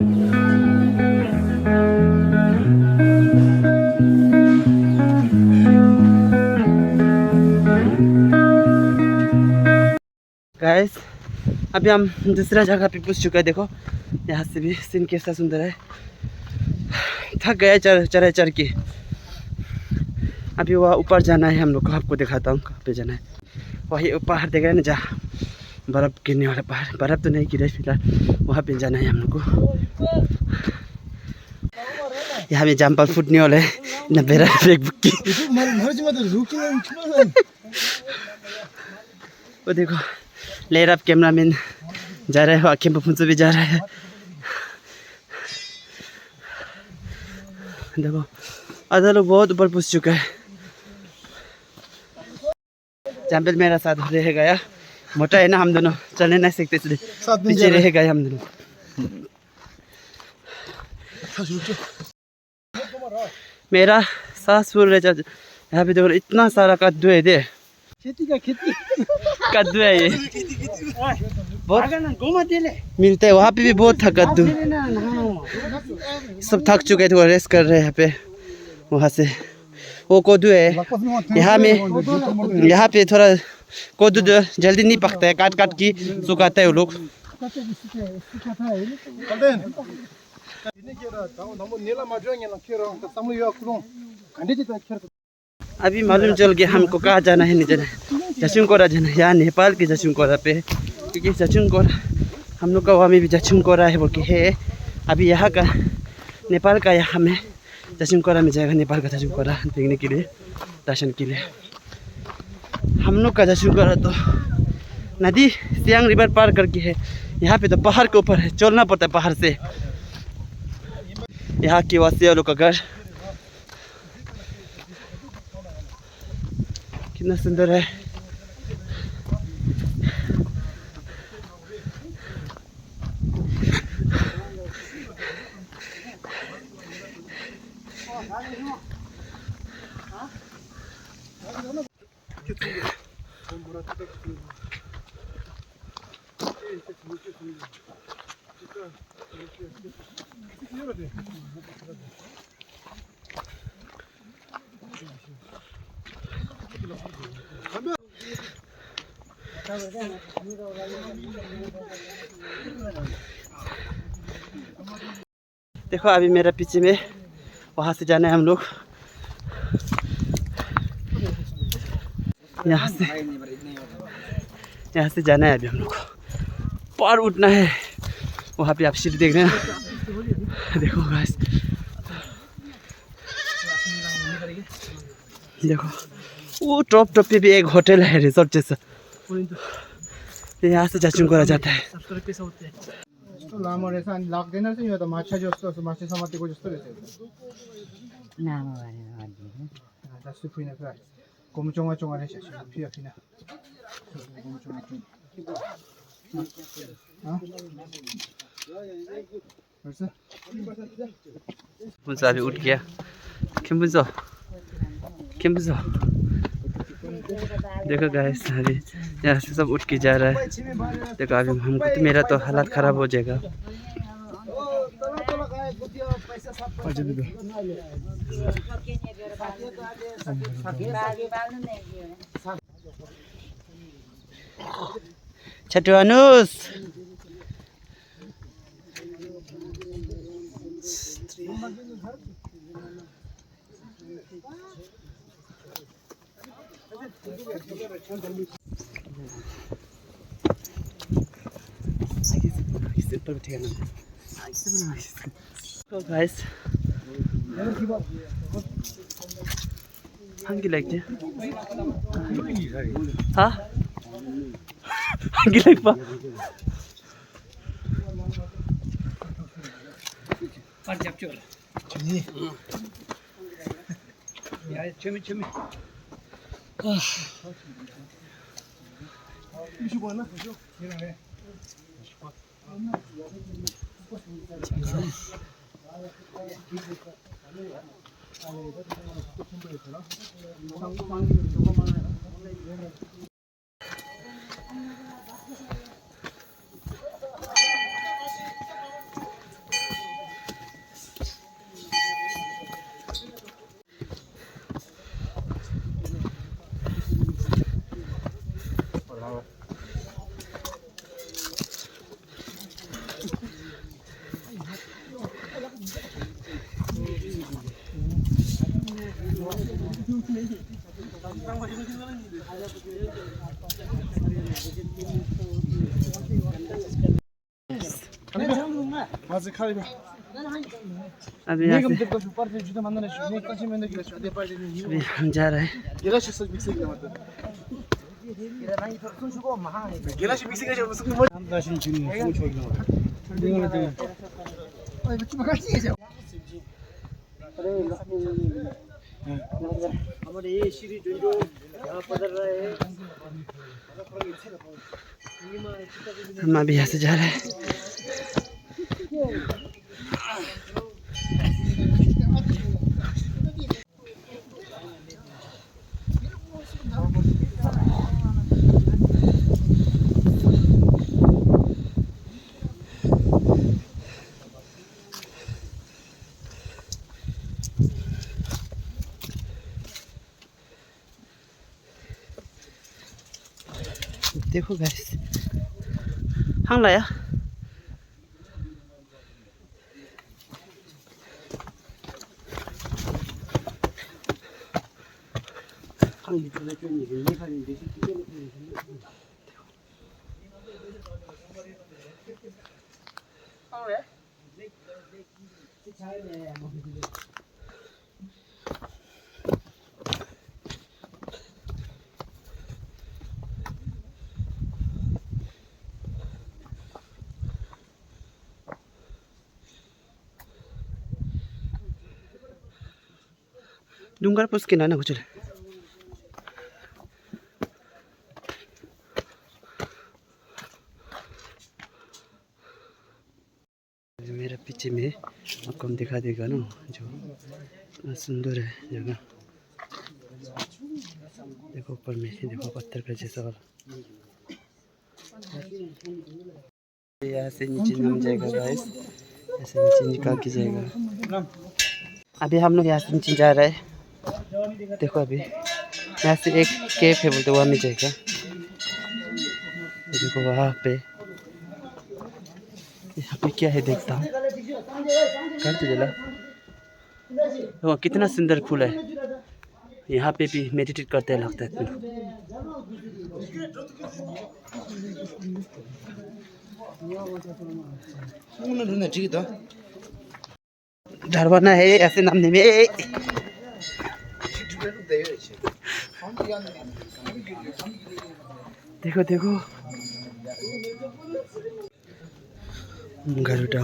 Guys अभी हम दूसरा जगह पे पहुंच चुका है। देखो यहाँ से भी सीन कैसा सुंदर है। थक गया चढ़ के। अभी वहाँ ऊपर जाना है हम लोग को। आपको दिखाता हूँ कहाँ पे जाना है। वही पहाड़ देख रहे हैं ना, जहाँ बर्फ़ गिरने वाला पहाड़। बर्फ़ तो नहीं गिरा फिलहाल, वहाँ पे जाना है हम लोग को। यहाँ में जंपल फूटने वाला है ना, बेरा फेंक बुक्की। वो देखो लेर अब कैमरामैन जा रहा है, आँखें पफुंसो भी जा रहा है। देखो आधा लोग बहुत ऊपर पहुँच चुका है। जंपल मेरा साथ रह गया, मोटा है ना, हम दोनों चलने नहीं सकते इसलिए पीछे रह गए हम दोनों। मेरा सांस फूल रहा है। यहाँ पे देखो इतना सारा कद्दू है। दे खेती कद्दू है ये, बहुत मिलते है। वहाँ पे भी बहुत था कद्दू। सब थक चुके थे, वो रेस्ट कर रहे हैं यहाँ पे। वहाँ से वो कद्दू है। यहाँ पे थोड़ा कद्दू जल्दी नहीं पकता है, काट काट के सुखाता है वो लोग। अभी मालूम चल गया हमको कहाँ जाना है, नहीं जाना है। जशुंकोरा जाना है, यहाँ नेपाल के जशुंकोरा पे। क्योंकि जशुंकोरा हम लोग का वहाँ में भी जशुंकोरा है बोल के है। अभी यहाँ का नेपाल का यहाँ में जशुंकोरा में जाएगा, नेपाल का जशुंकोरा देखने के लिए, दर्शन के लिए। हम लोग का जशुंकोरा तो नदी सियांग रिवर पार करके है। यहाँ पे तो पहाड़ के ऊपर है, चलना पड़ता है पहाड़ से। यहाँ के वासी वालों का घर कितना सुंदर है। देखो अभी मेरा पीछे में वहाँ से जाना है हम लोग। यहाँ से जाना है अभी हम लोग को। पार उठना है। वहाँ पे आप सीढ़ी देख रहे हैं, देखो गाइस, देखो वो टॉप पे भी एक होटल है, रिसोर्ट जैसा। यहाँ से जशुंकोरा जाता है। अभी उठ गया। देखो गाइस अभी यहाँ से सब उठ के जा रहा है। देखो अभी हमको तो, मेरा तो हालत खराब हो जाएगा। छठु अनुस तो गाइस 한기 like 지? हाँ 한기 like 봐. 빨리 잡죠. 저기. 야, 처음에. 아. 이거 하나 보죠. 얘네. अभी यहाँ से अभी हम जा रहे हैं। हमारे ये श्री जो यहाँ पधर रहे हैं, हम अभी यहाँ से जा रहे हैं। देखो गाइस, हाँ लाया डूंगर पर उसके नाना कुछ मेरा पीछे में आपको हम दिखा देगा ना, जो सुंदर है जगह। देखो ऊपर में, देखो पत्थर का जैसा वाला। यहाँ से नीचे नाम जाएगा गाइस, ऐसे नीचे निकाल के जाएगा। अभी हम लोग यहाँ से नीचे जा रहे हैं। देखो अभी यहाँ से एक केव है बोलते, वहाँ में जाएगा। देखो वहाँ पे, यहाँ पे क्या है देखता हूँ। कर तो जला, वो कितना सुंदर फूल है। यहाँ पे भी मेडिटेट करते हैं लगता है। डरवाना है ऐसे नामने में। देखो देखो गरुड़ा,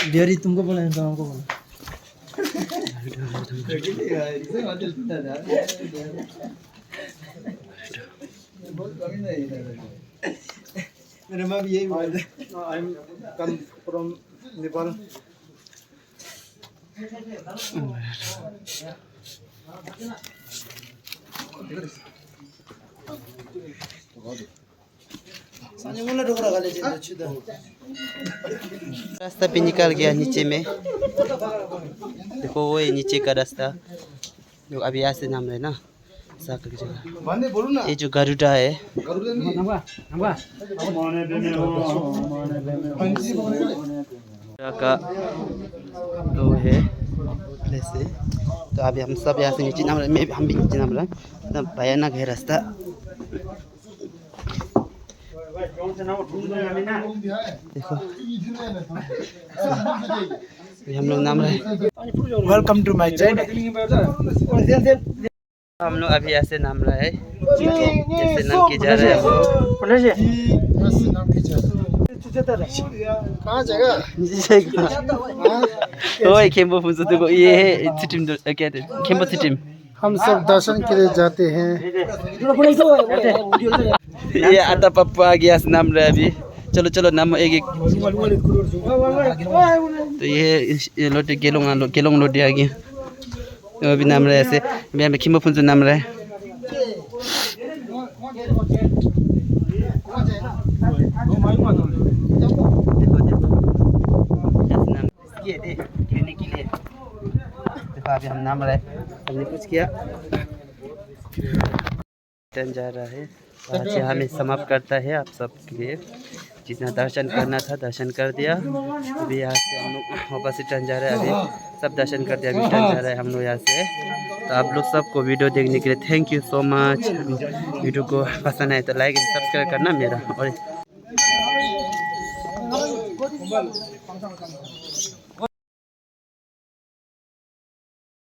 बिहारी तुमको बोला है, हमको बोला। मेरे माँ भी यही बोलते हैं। I am come from Nepal. रास्ता पे निकल गया नीचे में। देखो वो है नीचे का रास्ता, जो अभी यहाँ से नाम है ना जगह। ये जो गरुड़ा है, का तो है ऐसे। तो अभी हम सब यहाँ से नीचे नाम रहे, मैं हम भी नीचे नाम रहे। एकदम भयानक है रास्ता। देखो हम लोग नाम रहे। Welcome to my channel. हम लोग अभी ऐसे नाम रहा है, जैसे नाम की जा रहा है वो। कहाँ जगह? ओए खेम्बो फुंसो तो ये है सिटिम, क्या है खेम्बो सिटिम। हम सब दर्शन के लिए जाते हैं। ये आता पप्पा आ गया नाम रहा है अभी। चलो चलो नाम एक एक। तो ये लोटे केलोंग लोटे आ गया। तो अभी नाम रहा है ऐसे। मैं खेम्बो फुंसो नाम रहा है। गिरने के लिए देखो अभी हम नाम रहे, हमने कुछ किया। टर्न जा रहा है, आज हमें समाप्त करता है आप सबके लिए। जितना दर्शन करना था दर्शन कर दिया। अभी यहाँ से हम लोग वापस रिटर्न जा रहे हैं। अभी सब दर्शन कर दिया, अभी रिटर्न जा रहे हैं हम लोग यहाँ से। तो आप लोग सबको वीडियो देखने के लिए thank you so much. Video को पसंद आए तो लाइक एंड सब्सक्राइब करना मेरा। और